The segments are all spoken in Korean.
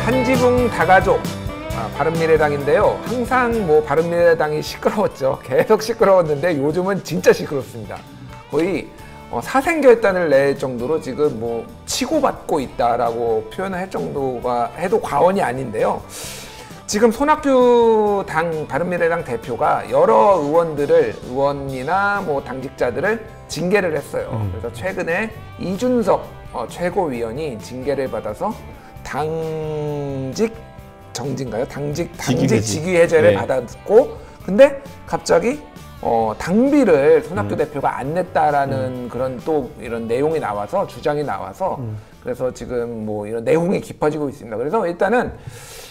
한지붕 다가족 바른미래당인데요. 항상 뭐 바른미래당이 시끄러웠죠. 계속 시끄러웠는데 요즘은 진짜 시끄럽습니다. 거의 사생결단을 낼 정도로 지금 뭐 치고받고 있다라고 표현을 할 정도가 해도 과언이 아닌데요. 지금 손학규 바른미래당 대표가 여러 의원이나 뭐 당직자들을 징계를 했어요. 그래서 최근에 이준석 최고위원이 징계를 받아서 당직 정지인가요? 당직 직위 해제를 받았고, 근데 갑자기 당비를 손학규 대표가 안 냈다라는 그런 또 이런 내용이 나와서 주장이 나와서 그래서 지금 뭐 이런 내용이 깊어지고 있습니다. 그래서 일단은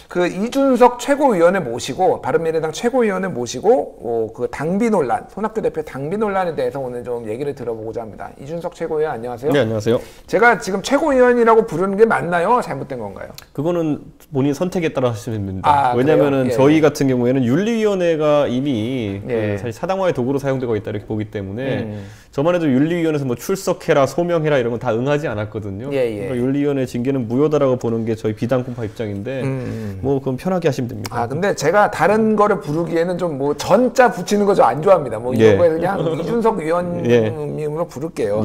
그 이준석 최고위원을 모시고 바른미래당 최고위원을 모시고 그 당비 논란, 손학규 대표 당비 논란에 대해서 오늘 좀 얘기를 들어보고자 합니다. 이준석 최고위원 안녕하세요. 네, 안녕하세요. 제가 지금 최고위원이라고 부르는 게 맞나요? 잘못된 건가요? 그거는 본인 선택에 따라 하시면 됩니다. 왜냐하면 예, 저희 같은 경우에는 윤리위원회가 이미 사실 사당화의 도구로 사용되고 있다 이렇게 보기 때문에 저만 해도 윤리위원회에서 뭐 출석해라, 소명해라 이런 건 다 응하지 않았거든요. 그러니까 윤리위원회 징계는 무효다라고 보는 게 저희 비당권파 입장인데 뭐 그럼 편하게 하시면 됩니다. 근데 제가 다른 거를 부르기에는 좀 뭐 전자 붙이는 거 저 안 좋아합니다. 뭐 이런 거에 그냥 이준석 위원님으로 부를게요.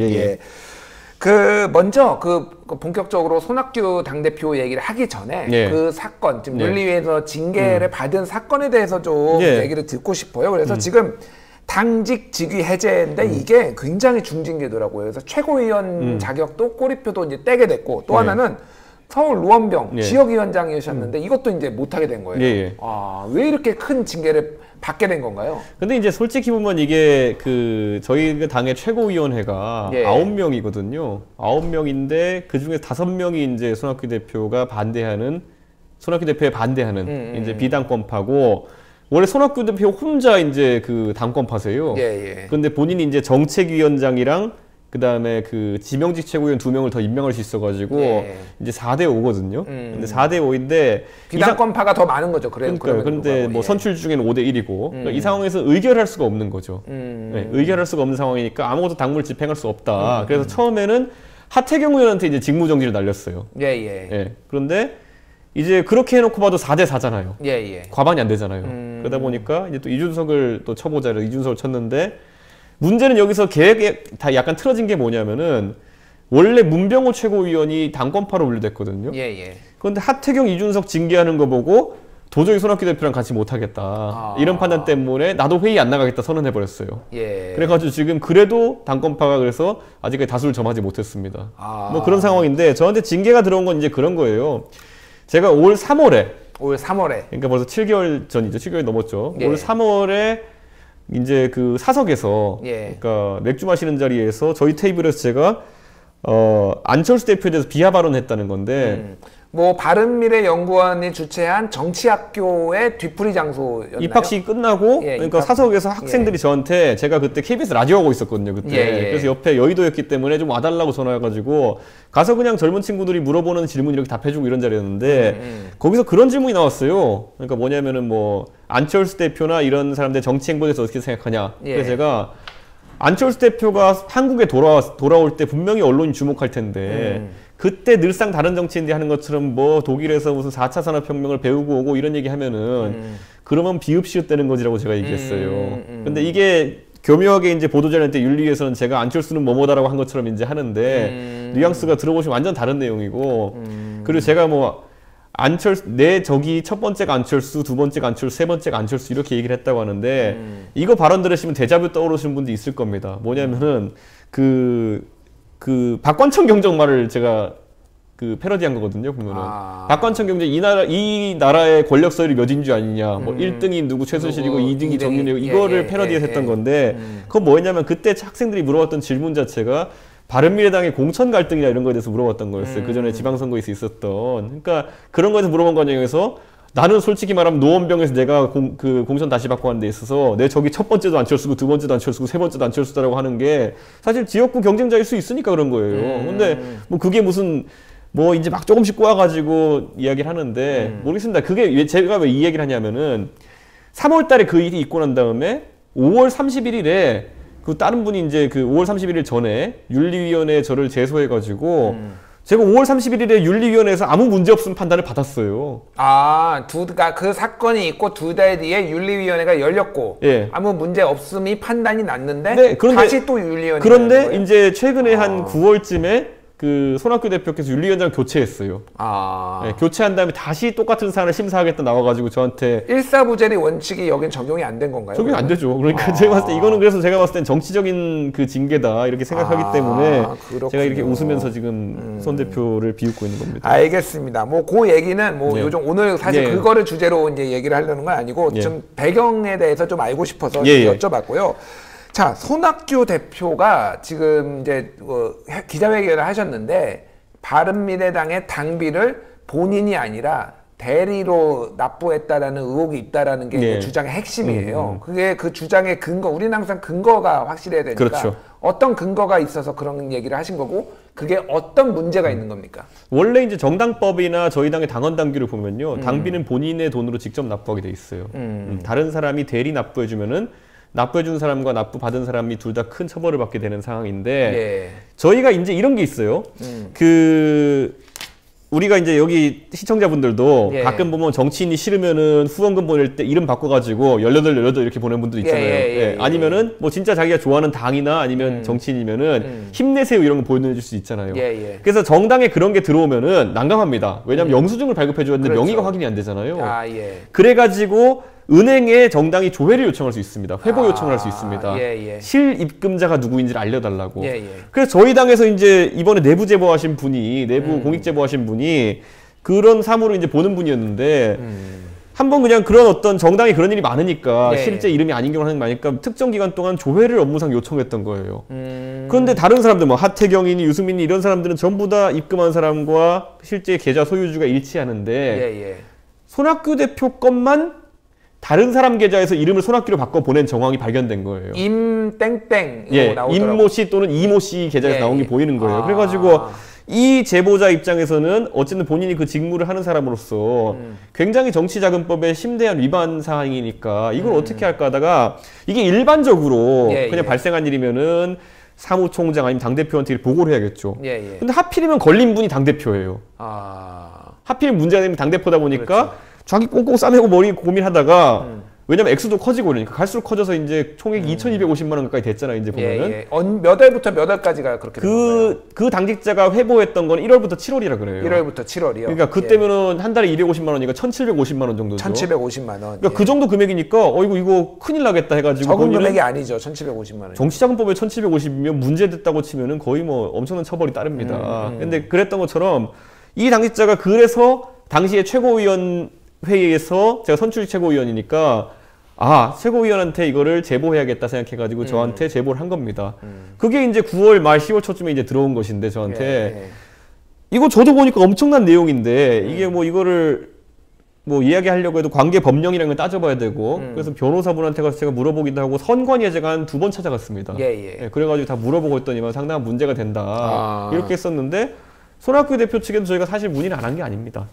먼저 본격적으로 손학규 당대표 얘기를 하기 전에 그 사건, 지금 윤리위에서 징계를 받은 사건에 대해서 좀 얘기를 듣고 싶어요. 그래서 지금 당직 직위 해제인데 이게 굉장히 중징계더라고요. 그래서 최고위원 자격도 꼬리표도 이제 떼게 됐고, 또 하나는 서울 루원병 지역위원장이셨는데 이것도 이제 못하게 된 거예요. 왜 이렇게 큰 징계를 받게 된 건가요? 근데 이제 솔직히 보면 이게 저희 당의 최고위원회가 9명이거든요. 9명인데 그 중에 5명이 이제 손학규 대표에 반대하는 이제 비당권파고, 원래 손학규 대표 혼자 이제 그 당권파세요. 근데 본인이 이제 정책위원장이랑 그 다음에 그 지명직 최고위원 2명을 더 임명할 수 있어가지고 이제 4대5거든요. 근데 4대5인데 비당권파가 더 많은 거죠. 그런데 뭐 선출 중에는 5대1이고 그러니까 이 상황에서 의결할 수가 없는 거죠. 의결할 수가 없는 상황이니까 아무것도 당무를 집행할 수 없다. 그래서 처음에는 하태경 의원한테 이제 직무정지를 날렸어요. 그런데 이제 그렇게 해놓고 봐도 4대4잖아요. 과반이 안 되잖아요. 그러다 보니까 이제 또 이준석을 또 쳐보자. 이준석을 쳤는데 문제는 여기서 계획에 다 약간 틀어진 게 뭐냐면은 원래 문병호 최고위원이 당권파로 분류됐거든요. 그런데 하태경, 이준석 징계하는 거 보고 도저히 손학규 대표랑 같이 못하겠다. 이런 판단 때문에 나도 회의 안 나가겠다 선언해버렸어요. 그래가지고 지금 그래도 당권파가 그래서 아직까지 다수를 점하지 못했습니다. 뭐 그런 상황인데 저한테 징계가 들어온 건 이제 그런 거예요. 제가 올 3월에 그러니까 벌써 7개월 전이죠. 7개월이 넘었죠. 올 3월에 이제 그 사석에서 그러니까 맥주 마시는 자리에서 저희 테이블에서 제가 안철수 대표에 대해서 비하 발언했다는 건데 뭐 바른미래연구원이 주최한 정치학교의 뒤풀이 장소였나요? 입학식이 끝나고 그러니까 사석에서 학생들이 저한테, 제가 그때 KBS 라디오 하고 있었거든요 그때. 그래서 옆에 여의도였기 때문에 좀 와달라고 전화해가지고 가서 그냥 젊은 친구들이 물어보는 질문 이렇게 답해주고 이런 자리였는데 거기서 그런 질문이 나왔어요. 그러니까 뭐냐면은 뭐 안철수 대표나 이런 사람들 정치 행보에 대해서 어떻게 생각하냐. 그래서 제가 안철수 대표가 한국에 돌아올 때 분명히 언론이 주목할 텐데 그때 늘상 다른 정치인들이 하는 것처럼 뭐 독일에서 무슨 4차 산업혁명을 배우고 오고 이런 얘기 하면은 그러면 비읍시읒되는 거지라고 제가 얘기했어요. 근데 이게 교묘하게 이제 보도자료 때 윤리위에서는 제가 안철수는 뭐뭐다라고 한 것처럼 이제 하는데 뉘앙스가 들어보시면 완전 다른 내용이고 그리고 제가 뭐 저기 첫 번째가 안철수, 두 번째가 안철수, 세 번째가 안철수 이렇게 얘기를 했다고 하는데 이거 발언 들으시면 데자뷰 떠오르시는 분도 있을 겁니다. 뭐냐면은 박관청 경정말을 제가 패러디한 거거든요, 보면은. 박관청 경정 이 나라의 권력 서열이 몇인 줄 아니냐. 뭐 1등이 누구 최순실이고 2등이 정윤회고 이거를 패러디해서 했던 건데 그건 뭐였냐면 그때 학생들이 물어봤던 질문 자체가 바른미래당의 공천 갈등이나 이런 거에 대해서 물어봤던 거였어요. 그 전에 지방선거에서 있었던. 그러니까 그런 거에서 물어본 과정에서 나는 솔직히 말하면 노원병에서 내가 공천 다시 받고 하는 데 있어서 내 저기 첫 번째도 안철수고 두 번째도 안철수고 세 번째도 안철수다라고 하는 게 사실 지역구 경쟁자일 수 있으니까 그런 거예요. 근데 뭐 그게 무슨 뭐 이제 막 조금씩 꼬아가지고 이야기를 하는데 모르겠습니다. 그게 제가 왜 이 얘기를 하냐면은 3월 달에 그 일이 있고 난 다음에 5월 31일에 다른 분이 이제 5월 31일 전에 윤리위원회에 저를 제소해가지고 제가 5월 31일에 윤리위원회에서 아무 문제 없음 판단을 받았어요. 그러니까 그 사건이 있고 2달 뒤에 윤리위원회가 열렸고 예. 아무 문제 없음이 판단이 났는데 네, 그런데, 다시 또 윤리위원회. 그런데 이제 최근에 한 9월쯤에 그 손학규 대표께서 윤리위원장 교체했어요. 네, 교체한 다음에 다시 똑같은 사안을 심사하겠다 나와가지고 저한테 일사부재리 원칙이 여긴 적용이 안 된 건가요? 적용이 안 되죠. 그러니까 제가 봤을 때 이거는 그래서 제가 봤을 땐 정치적인 그 징계다 이렇게 생각하기 때문에 그렇군요. 제가 이렇게 웃으면서 지금 손 대표를 비웃고 있는 겁니다. 알겠습니다. 뭐 그 얘기는 뭐 예. 요즘 오늘 사실 예. 그거를 주제로 이제 얘기를 하려는 건 아니고 예. 좀 배경에 대해서 좀 알고 싶어서 예. 여쭤봤고요. 자, 손학규 대표가 지금 이제 기자회견을 하셨는데 바른미래당의 당비를 본인이 아니라 대리로 납부했다라는 의혹이 있다라는 게 네. 주장의 핵심이에요. 그게 그 주장의 근거, 우리는 항상 근거가 확실해야 되니까 그렇죠. 어떤 근거가 있어서 그런 얘기를 하신 거고 그게 어떤 문제가 있는 겁니까? 원래 이제 정당법이나 저희 당의 당원 당규를 보면요, 당비는 본인의 돈으로 직접 납부하게 돼 있어요. 다른 사람이 대리 납부해주면은 납부해준 사람과 납부 받은 사람이 둘 다 큰 처벌을 받게 되는 상황인데 예. 저희가 이제 이런 게 있어요. 우리가 이제 여기 시청자분들도 예. 가끔 보면 정치인이 싫으면은 후원금 보낼 때 이름 바꿔가지고 18 이렇게 보낸 분도 있잖아요. 예. 아니면은 뭐 진짜 자기가 좋아하는 당이나 아니면 정치인이면은 힘내세요 이런 거 보여줄 수 있잖아요. 예. 그래서 정당에 그런 게 들어오면은 난감합니다. 왜냐면 영수증을 발급해 줬는데 그렇죠. 명의가 확인이 안 되잖아요. 예. 그래가지고 은행에 정당이 조회를 요청할 수 있습니다. 회보 요청을 할 수 있습니다. 예. 실입금자가 누구인지를 알려달라고. 예. 그래서 저희 당에서 이제 이번에 내부 제보하신 분이, 내부 공익 제보하신 분이 그런 사무를 이제 보는 분이었는데, 한번 그냥 그런 어떤 정당이 그런 일이 많으니까, 예. 실제 이름이 아닌 경우는 하는 게 많으니까 특정 기간 동안 조회를 업무상 요청했던 거예요. 그런데 다른 사람들, 뭐 하태경이니 유승민이 이런 사람들은 전부 다 입금한 사람과 실제 계좌 소유주가 일치하는데, 예. 손학규 대표 것만 다른 사람 계좌에서 이름을 손학규로 바꿔 보낸 정황이 발견된 거예요. 임땡땡 예, 나오더라고요. 임모 씨 또는 이모 씨 계좌에서 예, 나온 게 예. 보이는 거예요. 그래가지고 이 제보자 입장에서는 어쨌든 본인이 그 직무를 하는 사람으로서 굉장히 정치자금법의 심대한 위반 사항이니까 이걸 어떻게 할까 하다가 이게 일반적으로 그냥 발생한 일이면은 사무총장 아니면 당대표한테 보고를 해야겠죠. 근데 하필이면 걸린 분이 당대표예요. 하필 문제가 되면 당대표다 보니까 그렇죠. 자기 꽁꽁 싸매고 머리 고민하다가 왜냐면 액수도 커지고 그러니까 갈수록 커져서 이제 총액이 2,250만 원 가까이 됐잖아요. 이제 보면은 몇 월부터 몇 월까지가 그렇게 된 건가요? 그 당직자가 회보했던 건 1월부터 7월이라 그래요. 1월부터 7월이요. 그러니까 그때면은 한 달에 250만 원이니까 1,750만 원 정도죠. 1,750만 원. 그러니까 그 정도 금액이니까 이거 큰일 나겠다 해가지고 적은 금액이 아니죠. 1,750만 원. 정치자금법에 1,750이면 문제됐다고 치면은 거의 뭐 엄청난 처벌이 따릅니다. 근데 그랬던 것처럼 이 당직자가 그래서 당시에 최고위원 회의에서 제가 선출직 최고위원이니까 최고위원한테 이거를 제보해야겠다 생각해가지고 저한테 제보를 한 겁니다. 그게 이제 9월 말 10월 초쯤에 이제 들어온 것인데 저한테 이거 저도 보니까 엄청난 내용인데 이게 뭐 이거를 뭐 이야기하려고 해도 관계 법령이라는 걸 따져봐야 되고 그래서 변호사분한테 가서 제가 물어보기도 하고 선관위에 제가 한 2번 찾아갔습니다. 그래가지고 다 물어보고 했더니만 상당한 문제가 된다 이렇게 했었는데 손학규 대표 측에도 저희가 사실 문의를 안 한 게 아닙니다.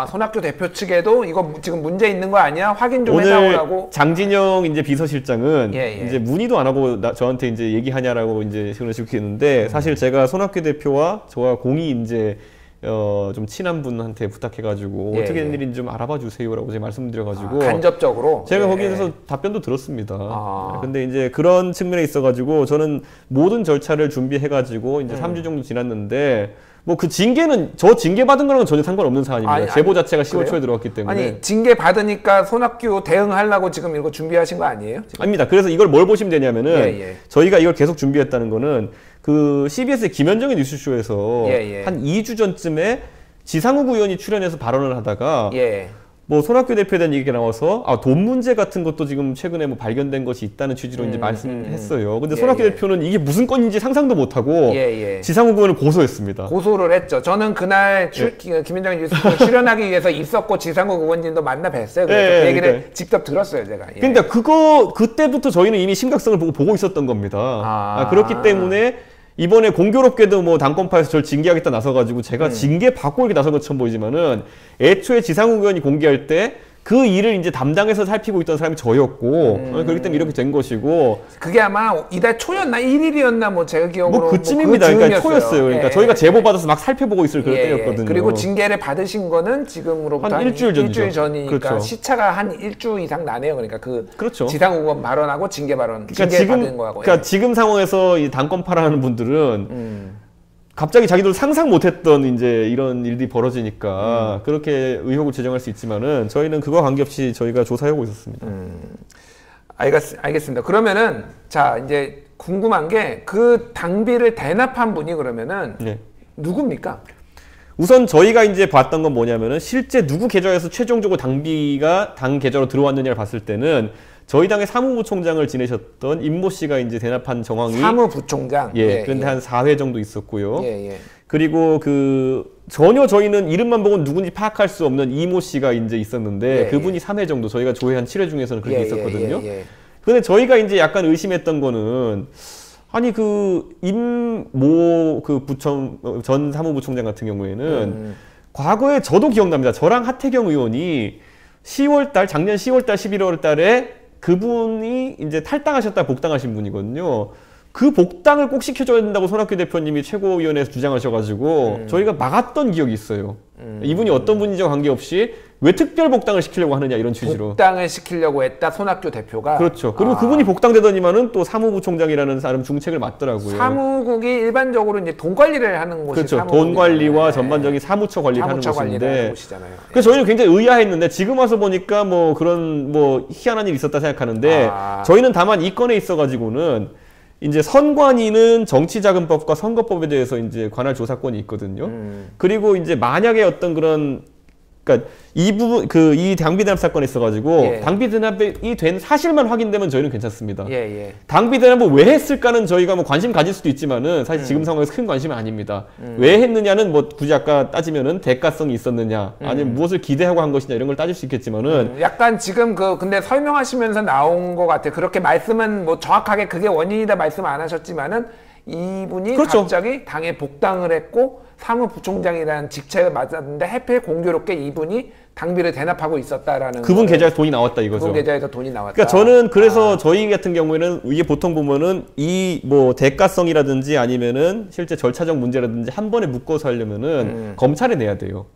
손학규 대표 측에도 이거 지금 문제 있는 거 아니야? 확인 좀 오늘 해달라고. 장진영 이제 비서실장은 예. 이제 문의도 안 하고 저한테 이제 얘기하냐라고 이제 그런 식으로 했는데 사실 제가 손학규 대표와 저와 공이 이제 좀 친한 분한테 부탁해가지고 어떻게 된 일인지 좀 알아봐 주세요라고 제가 말씀드려가지고 간접적으로 제가 거기에서 답변도 들었습니다. 근데 이제 그런 측면에 있어가지고 저는 모든 절차를 준비해가지고 이제 3주 정도 지났는데 뭐 그 징계는 저 징계 받은 거랑은 전혀 상관없는 사안입니다. 제보 자체가 10월 초에 들어왔기 때문에. 아니 징계 받으니까 손학규 대응하려고 지금 이거 준비하신 거 아니에요? 지금? 아닙니다. 그래서 이걸 뭘 보시면 되냐면은 저희가 이걸 계속 준비했다는 거는 그 CBS의 김현정의 뉴스쇼에서 한 2주 전쯤에 지상욱 의원이 출연해서 발언을 하다가 뭐 손학규 대표에 대한 얘기가 나와서 돈 문제 같은 것도 지금 최근에 뭐 발견된 것이 있다는 취지로 이제 말씀을 했어요. 근데 손학규 대표는 이게 무슨 건인지 상상도 못하고 지상욱 의원을 고소했습니다. 고소를 했죠. 저는 그날 김현정 뉴스 출연하기 위해서 있었고 지상욱 의원님도 만나 뵀어요. 그래서 그 얘기를 직접 들었어요, 제가. 그러니까 그때부터 저희는 이미 심각성을 보고 있었던 겁니다. 그렇기 때문에 이번에 공교롭게도 뭐 당권파에서 저를 징계하겠다 나서가지고 제가 징계 받고 이렇게 나선 것처럼 보이지만은 애초에 지상욱 의원이 공개할 때 그 일을 이제 담당해서 살피고 있던 사람이 저였고 그렇기 때문에 이렇게 된 것이고 그게 아마 이달 초였나 1일이었나 뭐 제가 기억으로 뭐 그쯤입니다. 그러니까 초였어요. 그러니까 저희가 제보 받아서 막 살펴보고 있을 그럴 때였거든요. 그리고 징계를 받으신 거는 지금으로부터 한 일주일 전이죠. 일주일 전이니까 그렇죠. 시차가 한 일주 이상 나네요. 그러니까 그 그렇죠. 지상우건 발언하고 징계 발언, 그러니까 징계 받은 거하고. 그러니까 지금 상황에서 이 당권파라는 분들은 갑자기 자기들 상상 못했던 이제 이런 일들이 벌어지니까 그렇게 의혹을 제정할 수 있지만은 저희는 그거와 관계없이 저희가 조사하고 있었습니다. 알겠습니다. 그러면은 자 이제 궁금한 게 그 당비를 대납한 분이 그러면은 네. 누굽니까? 우선 저희가 이제 봤던 건 뭐냐면은 실제 누구 계좌에서 최종적으로 당비가 당 계좌로 들어왔느냐를 봤을 때는 저희 당의 사무부총장을 지내셨던 임모 씨가 이제 대납한 정황이 사무부총장. 그런데 한 4회 정도 있었고요. 예. 그리고 그 전혀 저희는 이름만 보고 누군지 파악할 수 없는 이모 씨가 이제 있었는데 그분이 3회 정도 저희가 조회 한 7회 중에서는 그렇게 있었거든요. 근데 저희가 이제 약간 의심했던 거는 아니 그 임모 그 전 사무부총장 같은 경우에는 과거에 저도 기억납니다. 저랑 하태경 의원이 10월달 작년 10월달 11월달에 그분이 이제 탈당하셨다 복당하신 분이거든요. 그 복당을 꼭 시켜줘야 된다고 손학규 대표님이 최고위원회에서 주장하셔가지고 저희가 막았던 기억이 있어요. 이분이 어떤 분인지와 관계없이 왜 특별 복당을 시키려고 하느냐 이런 취지로. 복당을 시키려고 했다 손학규 대표가. 그렇죠. 그리고 그분이 복당되더니만은 또 사무부총장이라는 사람 중책을 맡더라고요. 사무국이 일반적으로 이제 돈 관리를 하는 곳이 그렇죠. 돈 관리와 전반적인 사무처 관리를 하는 곳인데. 곳이잖아요. 그래서 저희는 굉장히 의아했는데 지금 와서 보니까 뭐 그런 뭐 희한한 일이 있었다 생각하는데 저희는 다만 이 건에 있어가지고는 이제 선관위는 정치자금법과 선거법에 대해서 이제 관할 조사권이 있거든요. 그리고 이제 만약에 어떤 그런 그러니까 이 부분 이 당비 대납 사건에 있어가지고 당비 대납이 된 사실만 확인되면 저희는 괜찮습니다. 당비 대납을 왜 했을까는 저희가 뭐 관심 가질 수도 있지만은 사실 지금 상황에서 큰 관심은 아닙니다. 왜 했느냐는 뭐 굳이 아까 따지면은 대가성이 있었느냐 아니면 무엇을 기대하고 한 것이냐 이런 걸 따질 수 있겠지만은 약간 지금 근데 설명하시면서 나온 것 같아요. 그렇게 말씀은 뭐 정확하게 그게 원인이다 말씀 안 하셨지만은 이분이 그렇죠. 갑자기 당에 복당을 했고 사무부총장이라는 직책을 맡았는데 해필 공교롭게 이분이 당비를 대납하고 있었다라는 그분 계좌에서 돈이 나왔다 이거죠. 그분 계좌에서 돈이 나왔다. 그러니까 저는 그래서 저희 같은 경우에는 이게 보통 보면은 이 뭐 대가성이라든지 아니면은 실제 절차적 문제라든지 한 번에 묶어서 하려면은 검찰에 내야 돼요.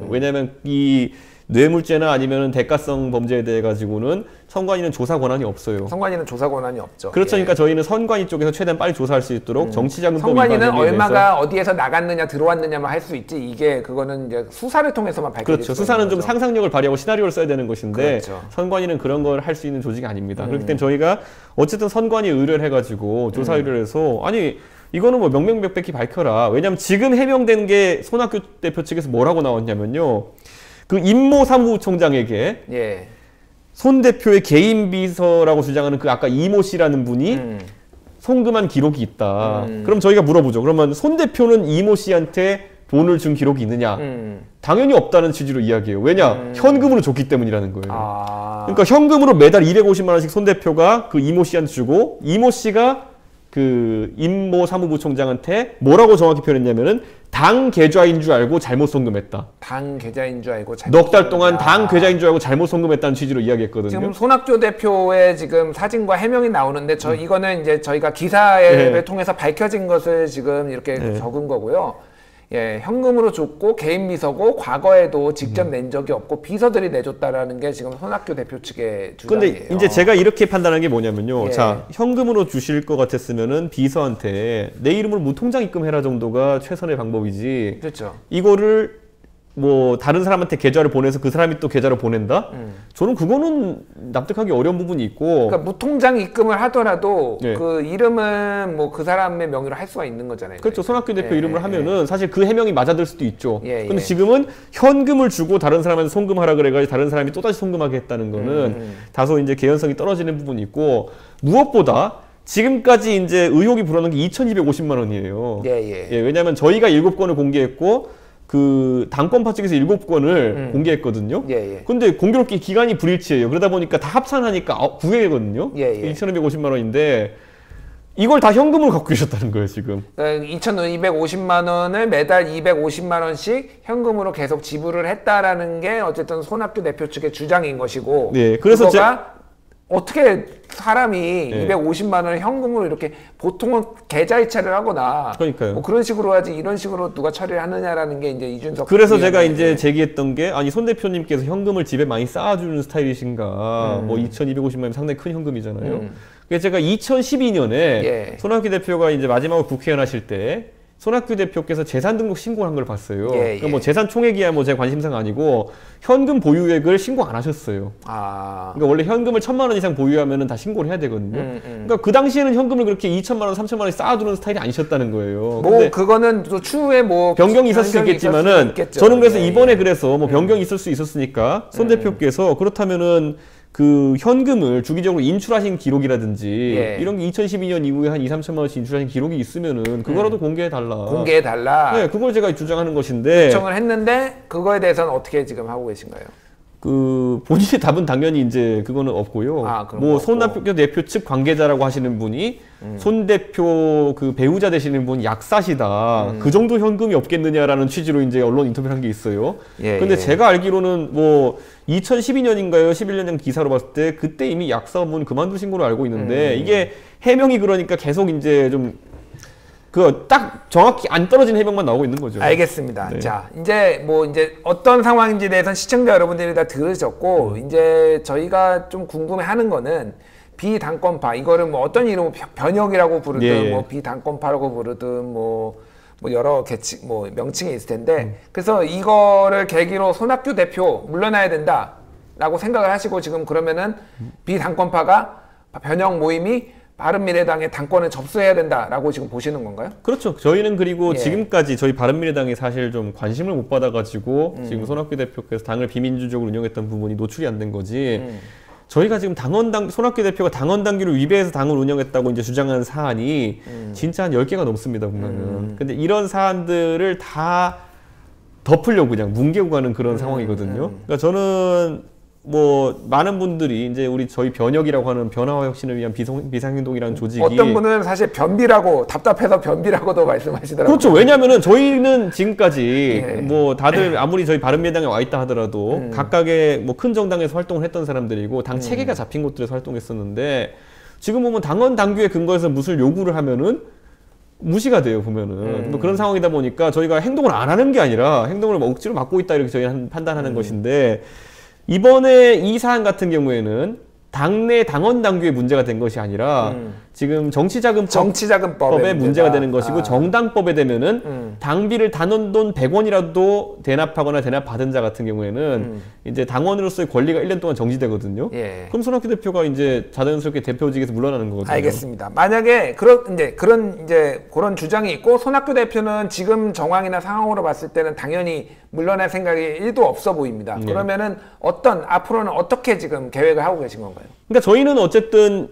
왜냐하면 이 뇌물죄나 아니면은 대가성 범죄에 대해 가지고는 선관위는 조사 권한이 없어요. 선관위는 조사 권한이 없죠. 그렇죠. 그러니까 저희는 선관위 쪽에서 최대한 빨리 조사할 수 있도록 정치자금법 선관위는 얼마가 어디에서 나갔느냐 들어왔느냐만 할 수 있지 이게 그거는 이제 수사를 통해서만 밝혀질 그렇죠. 수사는 좀 상상력을 발휘하고 시나리오를 써야 되는 것인데 그렇죠. 선관위는 그런 걸 할 수 있는 조직이 아닙니다. 그렇기 때문에 저희가 어쨌든 선관위 의뢰를 해가지고 조사 의뢰를 해서 아니 이거는 뭐 명명백백히 밝혀라. 왜냐하면 지금 해명된 게 손학규 대표 측에서 뭐라고 나왔냐면요. 그 임모 사무총장에게 손 대표의 개인 비서라고 주장하는 그 아까 이모 씨라는 분이 송금한 기록이 있다. 그럼 저희가 물어보죠. 그러면 손 대표는 이모 씨한테 돈을 준 기록이 있느냐? 당연히 없다는 취지로 이야기해요. 왜냐? 현금으로 줬기 때문이라는 거예요. 그러니까 현금으로 매달 250만 원씩 손 대표가 그 이모 씨한테 주고 이모 씨가 그 임모 사무부총장한테 뭐라고 정확히 표현했냐면은 당 계좌인 줄 알고 잘못 송금했다. 당 계좌인 줄 알고 잘못 넉 달 동안 당 계좌인 줄 알고 잘못 송금했다는 취지로 이야기했거든요. 지금 손학규 대표의 지금 사진과 해명이 나오는데 이거는 이제 저희가 기사를 통해서 밝혀진 것을 지금 이렇게 적은 거고요. 현금으로 줬고 개인 비서고 과거에도 직접 낸 적이 없고 비서들이 내줬다라는 게 지금 손학규 대표 측의 주장이에요. 근데 이제 제가 이렇게 판단한 게 뭐냐면요. 자, 현금으로 주실 것 같았으면은 비서한테 내 이름으로 무통장 입금해라 정도가 최선의 방법이지. 그렇죠. 이거를 뭐 다른 사람한테 계좌를 보내서 그 사람이 또 계좌를 보낸다? 저는 그거는 납득하기 어려운 부분이 있고. 그러니까 무통장 입금을 하더라도 그 이름은 뭐 그 사람의 명의로 할 수가 있는 거잖아요. 그렇죠. 손학규 대표 이름을 하면은 사실 그 해명이 맞아들 수도 있죠. 근데 지금은 현금을 주고 다른 사람한테 송금하라 그래가지고 다른 사람이 또다시 송금하게 했다는 거는 다소 이제 개연성이 떨어지는 부분이 있고 무엇보다 지금까지 이제 의혹이 불어난 게 2,250만 원이에요. 왜냐하면 저희가 7건을 공개했고 그 당권파 측에서 7건을 공개했거든요. 근데 공교롭게 기간이 불일치해요. 그러다 보니까 다 합산하니까 9회거든요. 2,250만 원인데 이걸 다 현금으로 갖고 계셨다는 거예요, 지금. 2,250만 원을 매달 250만 원씩 현금으로 계속 지불을 했다라는 게 어쨌든 손학규 대표 측의 주장인 것이고. 네, 그래서 그거가 어떻게 사람이 네. 250만 원을 현금으로 이렇게 보통은 계좌이체를 하거나 그러니까요. 뭐 그런 식으로 하지 이런 식으로 누가 처리를 하느냐라는 게 이제 이준석. 그래서 제가 이제 제기했던 게 아니 손 대표님께서 현금을 집에 많이 쌓아주는 스타일이신가. 뭐 2,250만 원이면 상당히 큰 현금이잖아요. 그래서 제가 2012년에 예. 손학규 대표가 이제 마지막으로 국회의원 하실 때 손학규 대표께서 재산 등록 신고한 걸 봤어요. 예, 그러니까 예. 뭐 재산 총액이야 뭐 제 관심사가 아니고 현금 보유액을 신고 안 하셨어요. 그러니까 원래 현금을 1,000만 원 이상 보유하면은 다 신고를 해야 되거든요. 그러니까 그 당시에는 현금을 그렇게 2,000만 원, 3,000만 원 쌓아두는 스타일이 아니셨다는 거예요. 뭐 그거는 또 추후에 뭐 변경이 있을 수 있겠지만은 저는 그래서 이번에 그래서 뭐 변경이 있을 수 있었으니까 손 대표께서 그렇다면은 그 현금을 주기적으로 인출하신 기록이라든지 예. 이런 게 2012년 이후에 한 2, 3천만 원씩 인출하신 기록이 있으면은 그거라도 공개해달라. 공개해달라. 네, 그걸 제가 주장하는 것인데 요청을 했는데 그거에 대해서는 어떻게 지금 하고 계신가요? 그 본인의 답은 당연히 이제 그거는 없고요. 뭐 손학규 대표 측 관계자라고 하시는 분이 손 대표 그 배우자 되시는 분이 약사시다. 그 정도 현금이 없겠느냐라는 취지로 이제 언론 인터뷰를 한 게 있어요. 예, 근데 예. 제가 알기로는 뭐 2012년인가요? 11년 기사로 봤을 때 그때 이미 약사 업무는 그만두신 걸로 알고 있는데 이게 해명이 그러니까 계속 이제 좀 그 딱 정확히 안 떨어진 해명만 나오고 있는 거죠. 알겠습니다. 네. 자, 이제 뭐 이제 어떤 상황인지에 대해서는 시청자 여러분들이 다 들으셨고 이제 저희가 좀 궁금해하는 거는 비당권파 이거를 뭐 어떤 이름으로 변혁이라고 부르든 예. 뭐 비당권파라고 부르든 뭐 여러 계층 뭐 명칭이 있을 텐데 그래서 이거를 계기로 손학규 대표 물러나야 된다라고 생각을 하시고 지금 그러면은 비당권파가 변혁 모임이 바른미래당의 당권을 접수해야 된다라고 지금 보시는 건가요? 그렇죠. 저희는 그리고 예. 지금까지 저희 바른미래당이 사실 좀 관심을 못 받아가지고 지금 손학규 대표께서 당을 비민주적으로 운영했던 부분이 노출이 안 된 거지. 저희가 지금 손학규 대표가 당원 당규를 위배해서 당을 운영했다고 이제 주장하는 사안이 진짜 한 10개가 넘습니다, 보면은. 근데 이런 사안들을 다 덮으려고 그냥 뭉개고 가는 그런 상황이거든요. 그러니까 저는 뭐 많은 분들이 이제 저희 변혁이라고 하는 변화와 혁신을 위한 비상행동이라는 조직이 어떤 분은 사실 변비라고 답답해서 변비라고도 말씀하시더라고요. 그렇죠. 왜냐하면은 저희는 지금까지 예. 뭐 다들 아무리 저희 바른미래당에 와 있다 하더라도 각각의 뭐 큰 정당에서 활동을 했던 사람들이고 당 체계가 잡힌 곳들에서 활동했었는데 지금 보면 당원 당규에 근거해서 무슨 요구를 하면은 무시가 돼요, 보면은. 뭐 그런 상황이다 보니까 저희가 행동을 안 하는 게 아니라 행동을 뭐 억지로 막고 있다 이렇게 저희는 판단하는 것인데 이번에 이 사안 같은 경우에는 당내 당원 당규에 문제가 된 것이 아니라 지금 정치자금법에 문제가 되는 것이고 정당법에 되면은 당비를 단원돈 100원이라도 대납하거나 대납받은 자 같은 경우에는 이제 당원으로서의 권리가 1년 동안 정지되거든요. 예. 그럼 손학규 대표가 이제 자연스럽게 대표직에서 물러나는 거거든요. 알겠습니다. 만약에 그런 주장이 있고 손학규 대표는 지금 정황이나 상황으로 봤을 때는 당연히 물러날 생각이 1도 없어 보입니다. 그러면은 앞으로는 어떻게 지금 계획을 하고 계신 건가요? 그러니까 저희는 어쨌든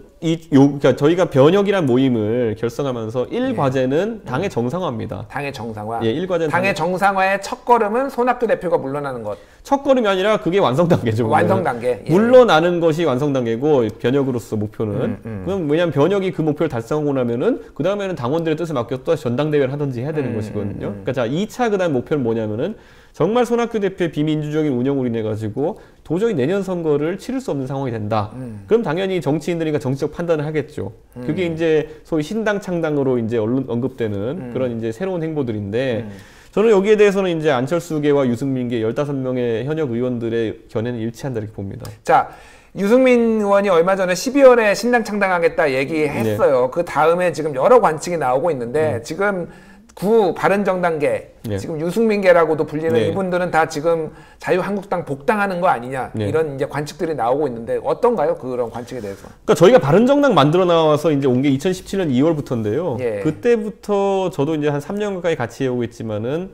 그러니까 저희가 변혁이란 모임을 결성하면서 1과제는 당의 정상화입니다. 당의 정상화. 예, 1과제는 당의 정상화의 첫걸음은 손학규 대표가 물러나는 것. 첫걸음이 아니라 그게 완성 단계죠. 완성 단계. 예. 물러나는 것이 완성 단계고 변혁으로서 목표는. 그럼 왜냐하면 변혁이 그 목표를 달성하고 나면은 그 다음에는 당원들의 뜻을 맡겨서 또 전당대회를 하든지 해야 되는 것이거든요. 그러니까 자 2차 그다음 목표는 뭐냐면은 정말 손학규 대표의 비민주적인 운영으로 인해 가지고 도저히 내년 선거를 치를 수 없는 상황이 된다. 그럼 당연히 정치인들이니까 정치적 판단을 하겠죠. 그게 이제 소위 신당 창당으로 이제 언론 언급되는 그런 이제 새로운 행보들인데 저는 여기에 대해서는 이제 안철수계와 유승민계 15명의 현역 의원들의 견해는 일치한다 이렇게 봅니다. 자, 유승민 의원이 얼마 전에 12월에 신당 창당하겠다 얘기했어요. 네. 그 다음에 지금 여러 관측이 나오고 있는데 지금 바른정당계, 네. 지금 유승민계라고도 불리는 네. 이분들은 다 지금 자유한국당 복당하는 거 아니냐 네. 이런 이제 관측들이 나오고 있는데 어떤가요? 그런 관측에 대해서? 그러니까 저희가 바른정당 만들어 나와서 이제 온 게 2017년 2월부터인데요. 예. 그때부터 저도 이제 한 3년 가까이 같이 해오고 있지만은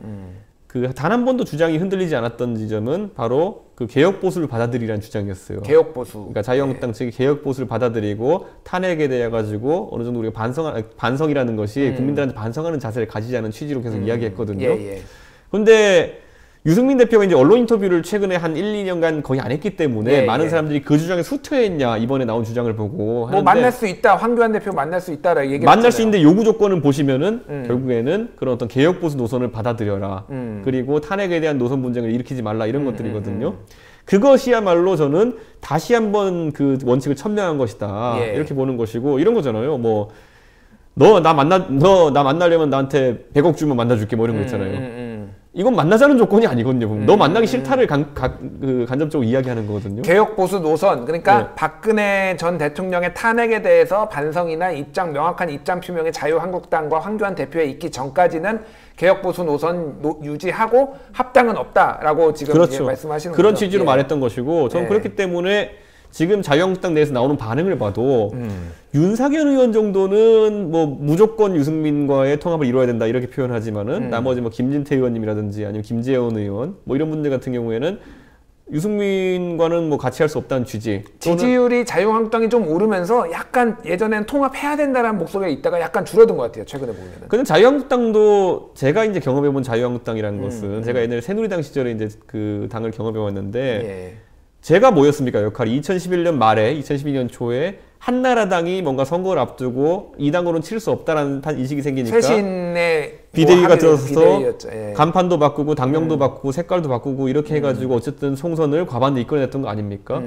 그 단 한 번도 주장이 흔들리지 않았던 지점은 바로 그 개혁 보수를 받아들이라는 주장이었어요. 개혁 보수. 그러니까 자유한국당 측이 개혁 보수를 받아들이고 탄핵에 대해 가지고 어느 정도 우리가 반성이라는 것이 국민들한테 반성하는 자세를 가지자는 취지로 계속 이야기했거든요. 예, 예. 근데 유승민 대표가 이제 언론 인터뷰를 최근에 한 1, 2년간 거의 안 했기 때문에 많은 사람들이 그 주장에 수퇴했냐 이번에 나온 주장을 보고 하는데 만날 수 있다, 황교안 대표 만날 수 있다라 얘기했잖아요. 만날 수 있는데 요구 조건을 보시면은 결국에는 그런 어떤 개혁 보수 노선을 받아들여라. 그리고 탄핵에 대한 노선 분쟁을 일으키지 말라 이런 것들이거든요. 그것이야말로 저는 다시 한번 그 원칙을 천명한 것이다. 이렇게 보는 것이고 이런 거잖아요. 뭐 너 나 만나려면 나한테 100억 주면 만나줄게 뭐 이런 거 있잖아요. 이건 만나자는 조건이 아니거든요. 너 만나기 싫다를 간접적으로 이야기하는 거거든요. 개혁 보수 노선, 그러니까 박근혜 전 대통령의 탄핵에 대해서 반성이나 명확한 입장 표명의 자유한국당과 황교안 대표에 있기 전까지는 개혁 보수 노선 유지하고 합당은 없다라고 지금 그렇죠. 말씀하시는 그런 거죠. 취지로 말했던 것이고 저는 그렇기 때문에 지금 자유한국당 내에서 나오는 반응을 봐도 윤석열 의원 정도는 뭐 무조건 유승민과의 통합을 이루어야 된다 이렇게 표현하지만은 나머지 뭐 김진태 의원님이라든지 아니면 김재원 의원 뭐 이런 분들 같은 경우에는 유승민과는 뭐 같이 할 수 없다는 취지. 지지율이 자유한국당이 좀 오르면서 약간 예전엔 통합해야 된다라는 목소리가 있다가 약간 줄어든 것 같아요. 최근에 보면은. 근데 자유한국당도 제가 이제 경험해본 자유한국당이라는 것은 제가 옛날에 새누리당 시절에 이제 그 당을 경험해왔는데 제가 뭐였습니까? 역할이 2011년 말에 2012년 초에 한나라당이 뭔가 선거를 앞두고 이 당으로는 칠 수 없다라는 인식이 생기니까 쇄신의 비대위가 들어서서 예. 간판도 바꾸고 당명도 바꾸고 색깔도 바꾸고 이렇게 해가지고 어쨌든 총선을 과반대 이끌어냈던 거 아닙니까?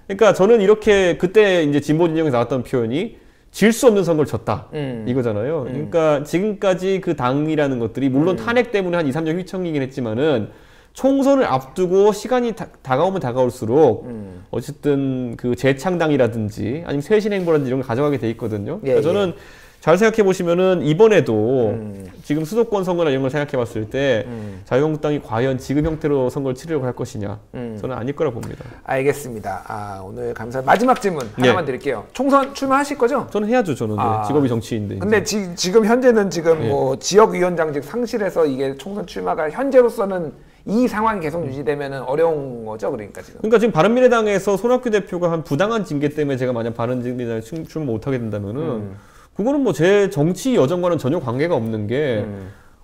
그러니까 저는 이렇게 그때 이제 진보 진영에서 나왔던 표현이 질 수 없는 선거를 졌다 이거잖아요. 그러니까 지금까지 그 당이라는 것들이 물론 탄핵 때문에 한 2, 3년 휘청이긴 했지만은 총선을 앞두고 시간이 다가오면 다가올수록 어쨌든 그 재창당이라든지 아니면 쇄신행보라든지 이런 걸 가져가게 돼 있거든요. 그러니까 저는 잘 생각해 보시면은 이번에도 지금 수도권 선거나 이런 걸 생각해 봤을 때 자유한국당이 과연 지금 형태로 선거를 치르려고 할 것이냐 저는 아닐 거라 봅니다. 알겠습니다. 오늘 마지막 질문 하나만 드릴게요. 총선 출마하실 거죠? 저는 해야죠. 저는 직업이 정치인데. 근데 지금 현재는 뭐 지역위원장직 상실해서 이게 총선 출마가 현재로서는 이 상황이 계속 유지되면 어려운 거죠, 그러니까 지금 바른미래당에서 손학규 대표가 한 부당한 징계 때문에 제가 만약 바른미래당에 출마 못하게 된다면은 그거는 뭐 제 정치 여정과는 전혀 관계가 없는 게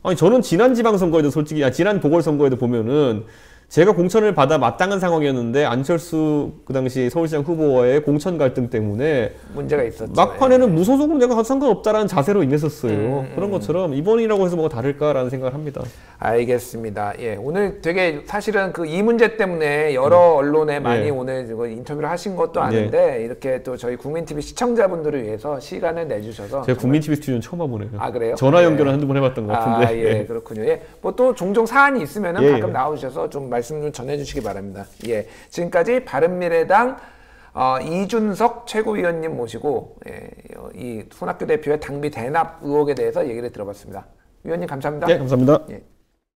아니 저는 지난 지방선거에도 솔직히 지난 보궐선거에도 보면은 제가 공천을 받아 마땅한 상황이었는데 안철수 그 당시 서울시장 후보와의 공천 갈등 때문에 문제가 있었죠. 막판에는 무소속으로 내가 상관없다라는 자세로 임했었어요. 그런 것처럼 이번이라고 해서 뭐가 다를까라는 생각을 합니다. 알겠습니다. 오늘 되게 사실은 그 이 문제 때문에 여러 언론에 많이 오늘 인터뷰를 하신 것도 아는데 이렇게 또 저희 국민TV 시청자분들을 위해서 시간을 내주셔서 제가 국민TV 스튜디오는 처음 와보네요. 아 그래요? 전화 연결은 한두 번 해봤던 것 같은데. 그렇군요. 뭐 또 종종 사안이 있으면은 가끔 나오셔서 좀 말씀 좀 전해주시기 바랍니다. 지금까지 바른미래당 이준석 최고위원님 모시고 이 손학규 대표의 당비 대납 의혹에 대해서 얘기를 들어봤습니다. 위원님 감사합니다. 네, 감사합니다.